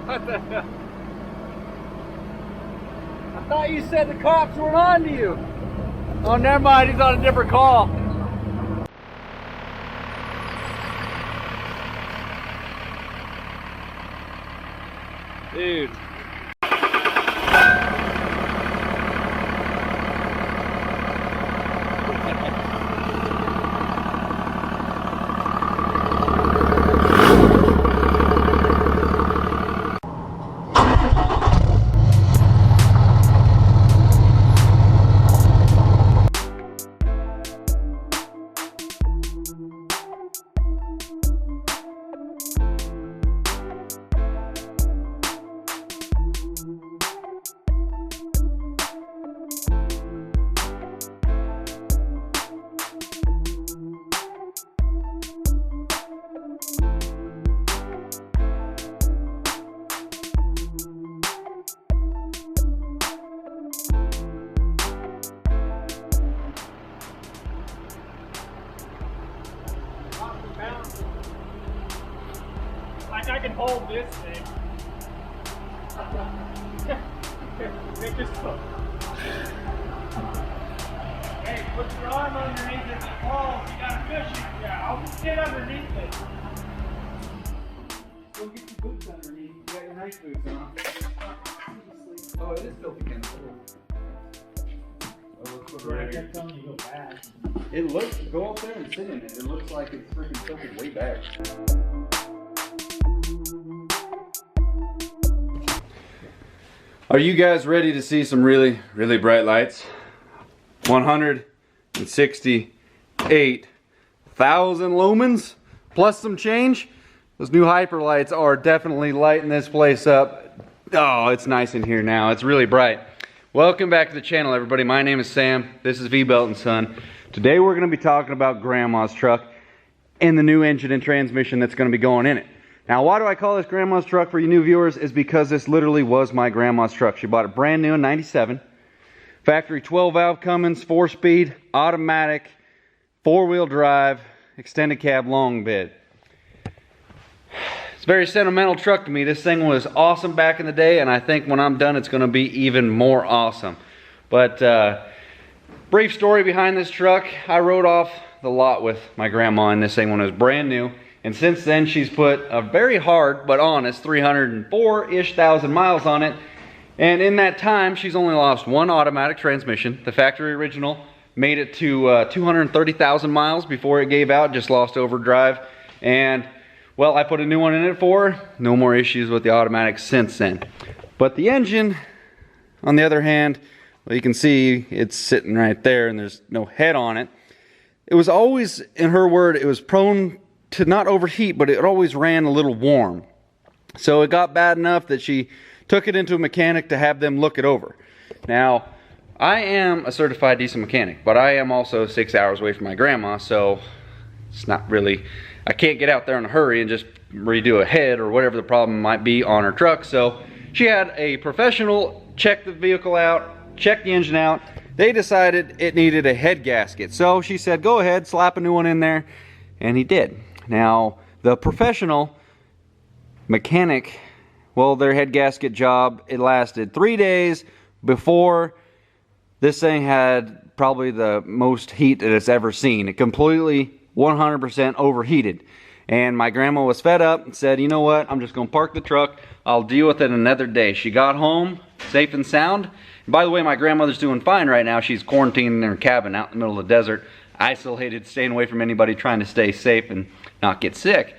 What the hell? I thought you said the cops weren't on to you. Oh, never mind. He's on a different call. Dude. Like I can hold this thing. Make this look. Hey, put your arm underneath it. If it falls, you got a cushion. Yeah, I'll just get underneath it. Go get your boots underneath. You got your nice boots on. Oh, it is filthy kind I kept telling you to go back. It looks, go up there and sit in it. It looks like it's freaking tilted way back. Are you guys ready to see some really, really bright lights? 168,000 lumens plus some change. Those new hyper lights are definitely lighting this place up. Oh, it's nice in here now. It's really bright. Welcome back to the channel, everybody. My name is Sam. This is V-Belt & Son. Today we're going to be talking about Grandma's truck and the new engine and transmission that's going to be going in it. Now, why do I call this Grandma's truck for you new viewers? Is because this literally was my grandma's truck. She bought it brand new in '97. Factory 12-valve Cummins, 4-speed, automatic, 4-wheel drive, extended cab long bed. It's a very sentimental truck to me. This thing was awesome back in the day, and I think when I'm done, it's going to be even more awesome. But brief story behind this truck. I rode off the lot with my grandma in this thing when it was brand new. And since then, she's put a very hard but honest 304-ish thousand miles on it. And in that time, she's only lost one automatic transmission. The factory original made it to 230,000 miles before it gave out, just lost overdrive. And, well, I put a new one in it for her. No more issues with the automatic since then. But the engine, on the other hand, well, you can see it's sitting right there and there's no head on it. It was always, in her word, it was prone to not overheat, but it always ran a little warm. So it got bad enough that she took it into a mechanic to have them look it over. Now, I am a certified diesel mechanic, but I am also 6 hours away from my grandma, so it's not really, I can't get out there in a hurry and just redo a head or whatever the problem might be on her truck. So she had a professional check the vehicle out, check the engine out. They decided it needed a head gasket. So she said, go ahead, slap a new one in there, and he did. Now, the professional mechanic, well, their head gasket job, it lasted 3 days before this thing had probably the most heat that it's ever seen. It completely 100% overheated. And my grandma was fed up and said, you know what, I'm just going to park the truck. I'll deal with it another day. She got home safe and sound. And by the way, my grandmother's doing fine right now. She's quarantined in her cabin out in the middle of the desert, isolated, staying away from anybody, trying to stay safe and not get sick.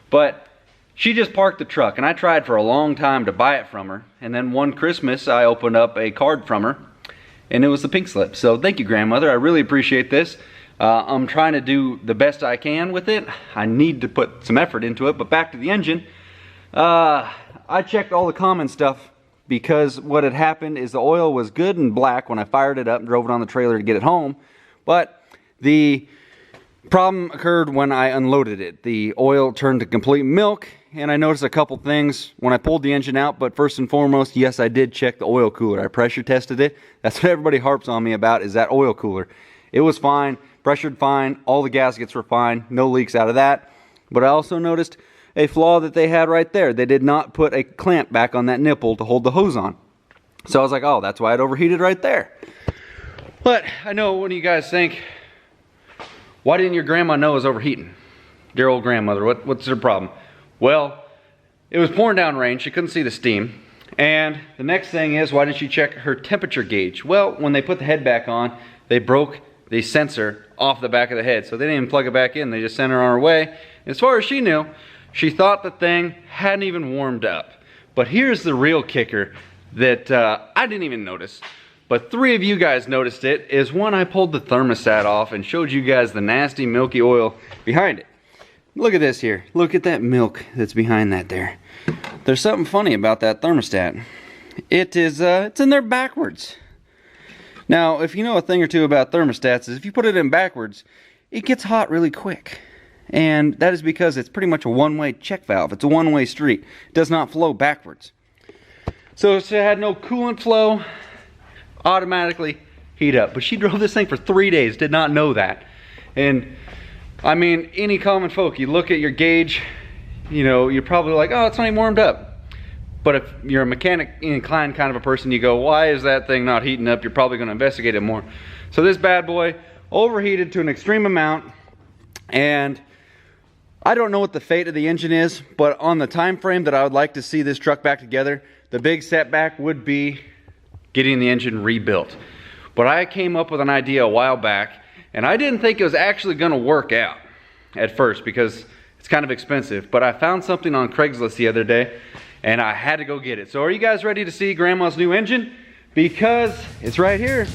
But she just parked the truck, and I tried for a long time to buy it from her. And then one Christmas, I opened up a card from her, and it was the pink slip. So thank you, grandmother. I really appreciate this. I'm trying to do the best I can with it. I need to put some effort into it. But back to the engine. I checked all the common stuff because what had happened is the oil was good and black when I fired it up and drove it on the trailer to get it home. But the problem occurred when I unloaded it. The oil turned to complete milk, and I noticed a couple things when I pulled the engine out. But first and foremost, yes, I did check the oil cooler. I pressure tested it. That's what everybody harps on me about, is that oil cooler. It was fine, pressured fine, all the gaskets were fine, no leaks out of that. But I also noticed a flaw that they had right there. They did not put a clamp back on that nipple to hold the hose on. So I was like, oh, that's why it overheated right there. But I know one of you guys think, why didn't your grandma know it was overheating? Dear old grandmother, what's her problem? Well, it was pouring down rain. She couldn't see the steam. And the next thing is, why didn't she check her temperature gauge? Well, when they put the head back on, they broke the sensor off the back of the head. So they didn't even plug it back in. They just sent her on her way. As far as she knew, she thought the thing hadn't even warmed up. But here's the real kicker that I didn't even notice, but 3 of you guys noticed it, is when I pulled the thermostat off and showed you guys the nasty milky oil behind it. Look at this here. Look at that milk that's behind that there. There's something funny about that thermostat. It is, it's in there backwards. Now, if you know a thing or two about thermostats, is if you put it in backwards, it gets hot really quick. And that is because it's pretty much a one-way check valve. It's a one-way street. It does not flow backwards. So it had no coolant flow, automatically heat up. But she drove this thing for 3 days, did not know that. And I mean, any common folk, you look at your gauge, you know, you're probably like, oh, it's not even warmed up. But if you're a mechanic inclined kind of a person, you go, why is that thing not heating up? You're probably going to investigate it more. So this bad boy overheated to an extreme amount, and I don't know what the fate of the engine is, but on the time frame that I would like to see this truck back together, the big setback would be getting the engine rebuilt. But I came up with an idea a while back, and I didn't think it was actually going to work out at first because it's kind of expensive. But I found something on Craigslist the other day, and I had to go get it. So are you guys ready to see Grandma's new engine? Because it's right here.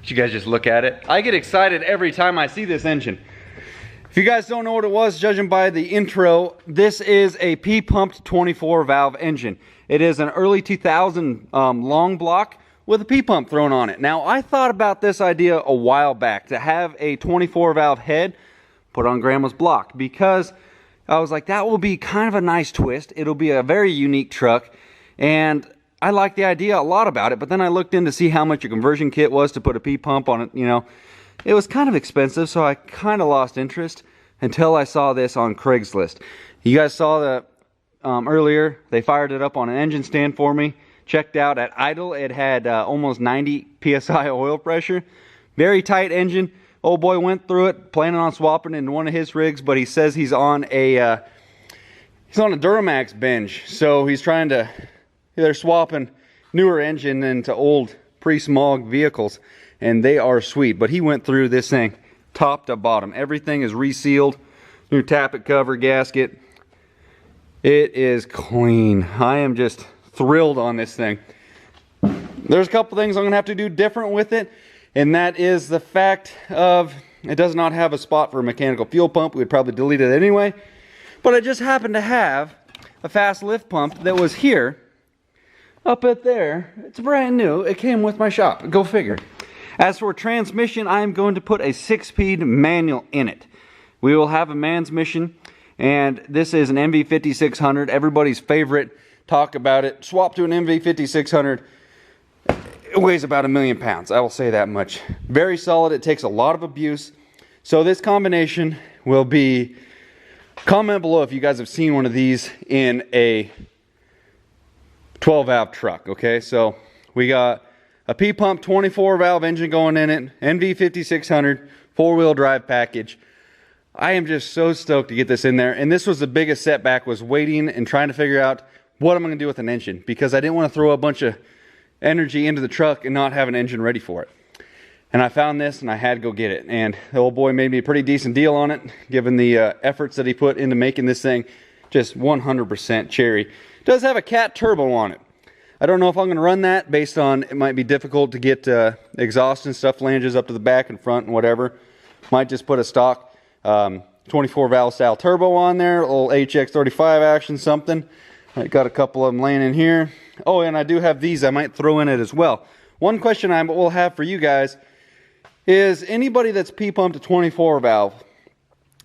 You guys just look at it. I get excited every time I see this engine. If you guys don't know what it was, judging by the intro, this is a P-pumped 24 valve engine. It is an early 2000 long block with a P-pump thrown on it. Now, I thought about this idea a while back, to have a 24 valve head put on Grandma's block, because I was like, that will be kind of a nice twist. It'll be a very unique truck, and I like the idea a lot about it. But then I looked in to see how much a conversion kit was to put a P-pump on it. You know, it was kind of expensive, so I kind of lost interest until I saw this on Craigslist. You guys saw the earlier, they fired it up on an engine stand for me. Checked out at idle, it had almost 90 PSI oil pressure. Very tight engine. Old boy went through it, planning on swapping it into one of his rigs, but he says he's on a Duramax binge, so he's trying to. They're swapping newer engine into old pre-smog vehicles, and they are sweet. But he went through this thing top to bottom. Everything is resealed, new tappet cover, gasket. It is clean. I am just thrilled on this thing. There's a couple things I'm gonna have to do different with it, and that is the fact of it does not have a spot for a mechanical fuel pump. We'd probably delete it anyway, but I just happen to have a fast lift pump that was here up at there. It's brand new. It came with my shop. Go figure. As for transmission, I am going to put a 6-speed manual in it. We will have a man's mission, and this is an MV5600. Everybody's favorite. Talk about it. Swap to an MV5600. It weighs about 1,000,000 pounds. I will say that much. Very solid. It takes a lot of abuse. So this combination will be. Comment below if you guys have seen one of these in a 12 valve truck. Okay, so we got a P-pump 24 valve engine going in it, MV5600 4-wheel drive package. I am just so stoked to get this in there, and this was the biggest setback, was waiting and trying to figure out what I'm going to do with an engine, because I didn't want to throw a bunch of energy into the truck and not have an engine ready for it. And I found this and I had to go get it, and the old boy made me a pretty decent deal on it, given the efforts that he put into making this thing just 100% cherry. It does have a cat turbo on it. I don't know if I'm going to run that, based on it might be difficult to get exhaust and stuff flanges up to the back and front and whatever. Might just put a stock 24 valve style turbo on there, a little HX35 action something. I got a couple of them laying in here. Oh, and I do have these I might throw in it as well. One question I will have for you guys is anybody that's P-pumped a 24 valve,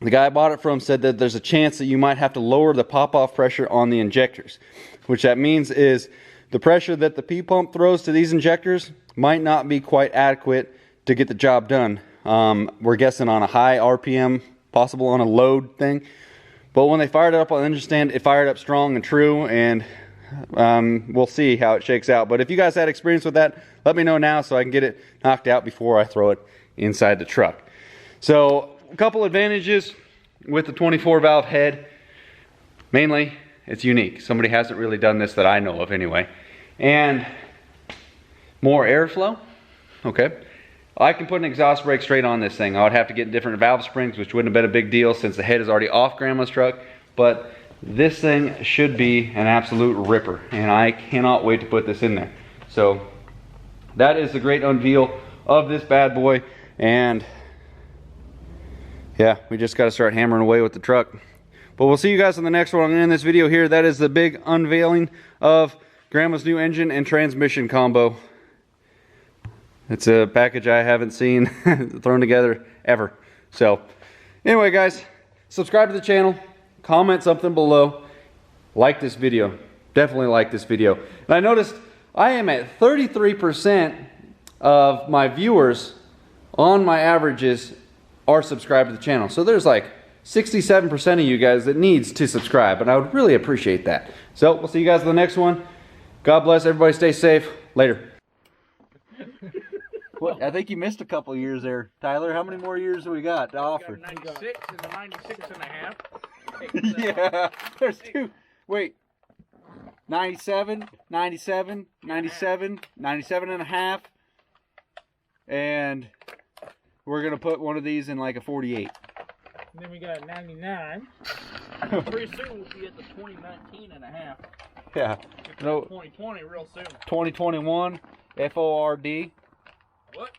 the guy I bought it from said that there's a chance that you might have to lower the pop-off pressure on the injectors. Which that means is the pressure that the P-pump throws to these injectors might not be quite adequate to get the job done. We're guessing on a high RPM, possible on a load thing. But when they fired it up, I understand it fired up strong and true, and we'll see how it shakes out. But if you guys had experience with that, let me know now so I can get it knocked out before I throw it inside the truck. So a couple advantages with the 24 valve head. Mainly, it's unique. Somebody hasn't really done this that I know of anyway. And more airflow. Okay. I can put an exhaust brake straight on this thing. I would have to get different valve springs, which wouldn't have been a big deal since the head is already off Grandma's truck. But this thing should be an absolute ripper, and I cannot wait to put this in there. So that is the great unveil of this bad boy. And yeah, we just got to start hammering away with the truck. But we'll see you guys on the next one. I'm going to end this video here. That is the big unveiling of Grandma's new engine and transmission combo. It's a package I haven't seen thrown together ever. So anyway, guys, subscribe to the channel, comment something below, like this video. Definitely like this video. And I noticed I am at 33% of my viewers on my averages are subscribed to the channel. So there's like 67% of you guys that needs to subscribe, and I would really appreciate that. So we'll see you guys in the next one. God bless, everybody stay safe. Later. What? I think you missed a couple years there, Tyler. How many more years do we got to offer? 96 and a 96 and a half. Yeah, there's two. Wait. 97, 97, 97, 97 and a half. And we're going to put one of these in like a 48. And then we got a 99. Pretty soon we'll be at the 2019 and a half. Yeah. No, 2020 real soon. 2021 FORD. What?